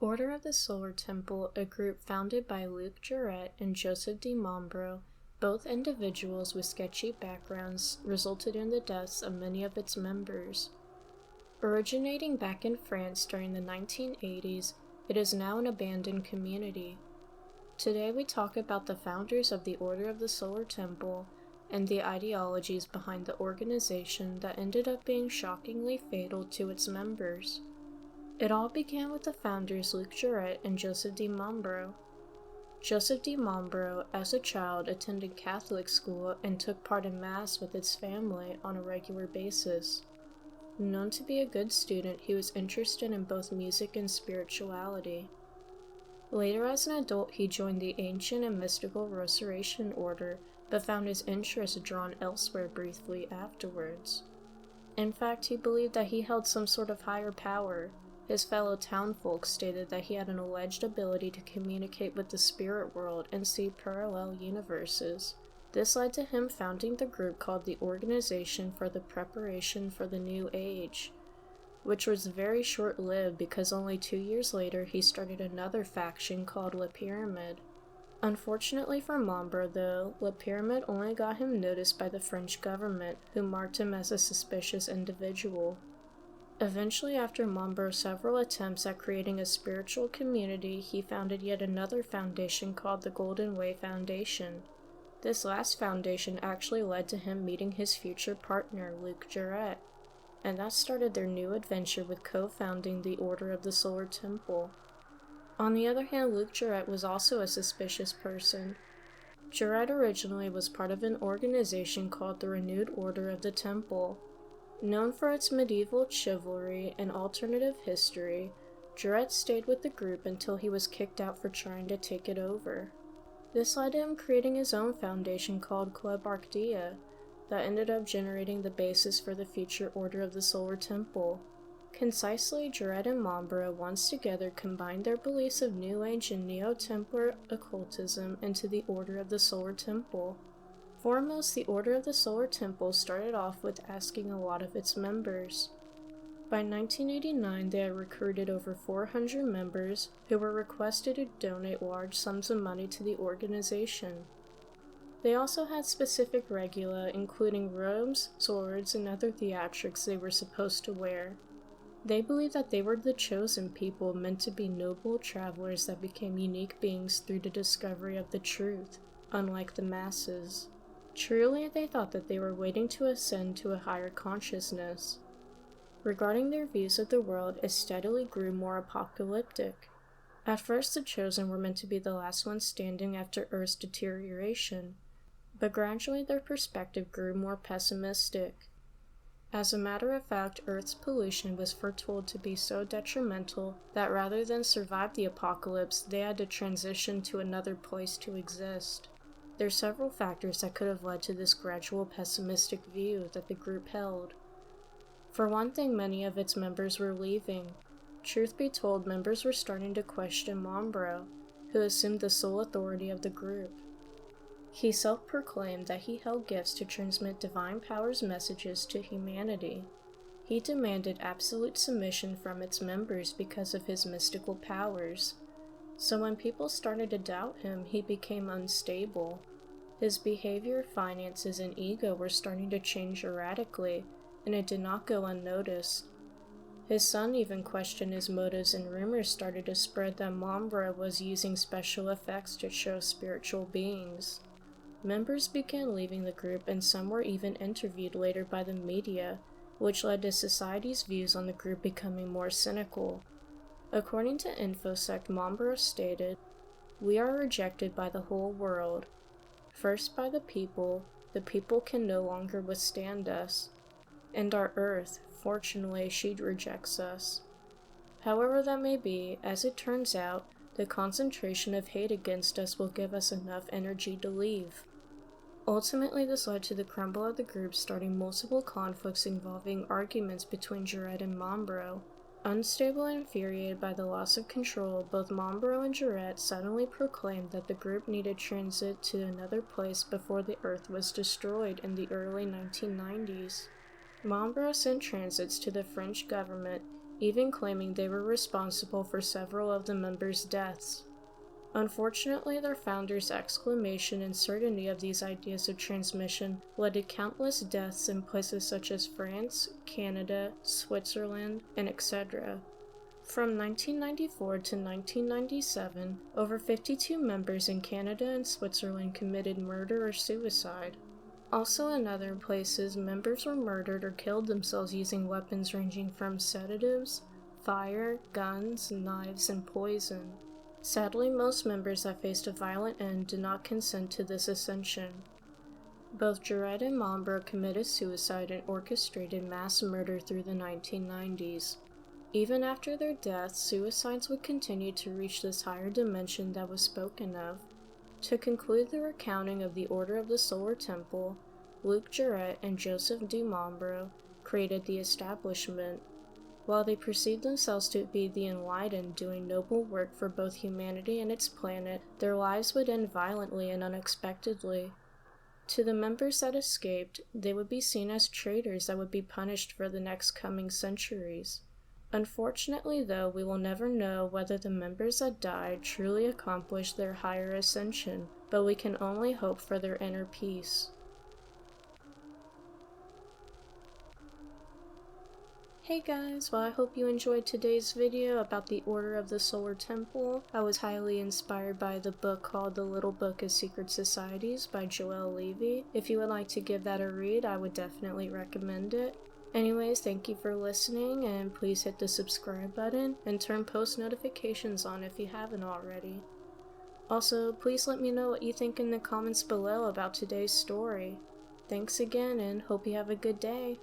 Order of the Solar Temple, a group founded by Luc Jarrett and Joseph de Mambro, both individuals with sketchy backgrounds, resulted in the deaths of many of its members. Originating back in France during the 1980s, it is now an abandoned community. Today we talk about the founders of the Order of the Solar Temple and the ideologies behind the organization that ended up being shockingly fatal to its members. It all began with the founders Luc Jarrett and Joseph de Mambro. Joseph de Mambro, as a child, attended Catholic school and took part in Mass with his family on a regular basis. Known to be a good student, he was interested in both music and spirituality. Later as an adult, he joined the ancient and mystical Restoration Order, but found his interest drawn elsewhere briefly afterwards. In fact, he believed that he held some sort of higher power. His fellow townfolk stated that he had an alleged ability to communicate with the spirit world and see parallel universes. This led to him founding the group called the Organization for the Preparation for the New Age, which was very short-lived because only 2 years later he started another faction called La Pyramide. Unfortunately for Mambro though, La Pyramide only got him noticed by the French government, who marked him as a suspicious individual. Eventually, after Mambro's several attempts at creating a spiritual community, he founded yet another foundation called the Golden Way Foundation. This last foundation actually led to him meeting his future partner, Luc Jarrett, and that started their new adventure with co-founding the Order of the Solar Temple. On the other hand, Luc Jarrett was also a suspicious person. Jarrett originally was part of an organization called the Renewed Order of the Temple. Known for its medieval chivalry and alternative history, Jarrett stayed with the group until he was kicked out for trying to take it over. This led to him creating his own foundation called Club Arcdia, that ended up generating the basis for the future Order of the Solar Temple. Concisely, Jarrett and Mambro once together combined their beliefs of New Age and Neo-Templar occultism into the Order of the Solar Temple. Foremost, the Order of the Solar Temple started off with asking a lot of its members. By 1989, they had recruited over 400 members who were requested to donate large sums of money to the organization. They also had specific regula, including robes, swords, and other theatrics they were supposed to wear. They believed that they were the chosen people meant to be noble travelers that became unique beings through the discovery of the truth, unlike the masses. Truly, they thought that they were waiting to ascend to a higher consciousness. Regarding their views of the world, it steadily grew more apocalyptic. At first, the Chosen were meant to be the last ones standing after Earth's deterioration, but gradually their perspective grew more pessimistic. As a matter of fact, Earth's pollution was foretold to be so detrimental that rather than survive the apocalypse, they had to transition to another place to exist. There are several factors that could have led to this gradual pessimistic view that the group held. For one thing, many of its members were leaving. Truth be told, members were starting to question Mambro, who assumed the sole authority of the group. He self-proclaimed that he held gifts to transmit divine powers messages to humanity. He demanded absolute submission from its members because of his mystical powers. So when people started to doubt him, he became unstable. His behavior, finances, and ego were starting to change erratically, and it did not go unnoticed. His son even questioned his motives, and rumors started to spread that Mambro was using special effects to show spiritual beings. Members began leaving the group, and some were even interviewed later by the media, which led to society's views on the group becoming more cynical. According to InfoSec, Mambro stated, "We are rejected by the whole world. First by the people can no longer withstand us. And our Earth, fortunately, she rejects us." However that may be, as it turns out, the concentration of hate against us will give us enough energy to leave. Ultimately, this led to the crumble of the group, starting multiple conflicts involving arguments between Jarrett and Mambro. Unstable and infuriated by the loss of control, both Mambro and Jarrett suddenly proclaimed that the group needed transit to another place before the Earth was destroyed in the early 1990s. Mambro sent transits to the French government, even claiming they were responsible for several of the members' deaths. Unfortunately, their founders' exclamation and certainty of these ideas of transmission led to countless deaths in places such as France, Canada, Switzerland, and etc. From 1994 to 1997, over 52 members in Canada and Switzerland committed murder or suicide. Also in other places, members were murdered or killed themselves using weapons ranging from sedatives, fire, guns, knives, and poison. Sadly, most members that faced a violent end did not consent to this ascension. Both Jarrett and Mambro committed suicide and orchestrated mass murder through the 1990s. Even after their deaths, suicides would continue to reach this higher dimension that was spoken of. To conclude the recounting of the Order of the Solar Temple, Luc Jarrett and Joseph de Mambro created the establishment. While they perceived themselves to be the enlightened, doing noble work for both humanity and its planet, their lives would end violently and unexpectedly. To the members that escaped, they would be seen as traitors that would be punished for the next coming centuries. Unfortunately, though, we will never know whether the members that died truly accomplished their higher ascension, but we can only hope for their inner peace. Hey guys, well I hope you enjoyed today's video about the Order of the Solar Temple. I was highly inspired by the book called The Little Book of Secret Societies by Levy. If you would like to give that a read, I would definitely recommend it. Anyways, thank you for listening, and please hit the subscribe button and turn post notifications on if you haven't already. Also, please let me know what you think in the comments below about today's story. Thanks again, and hope you have a good day.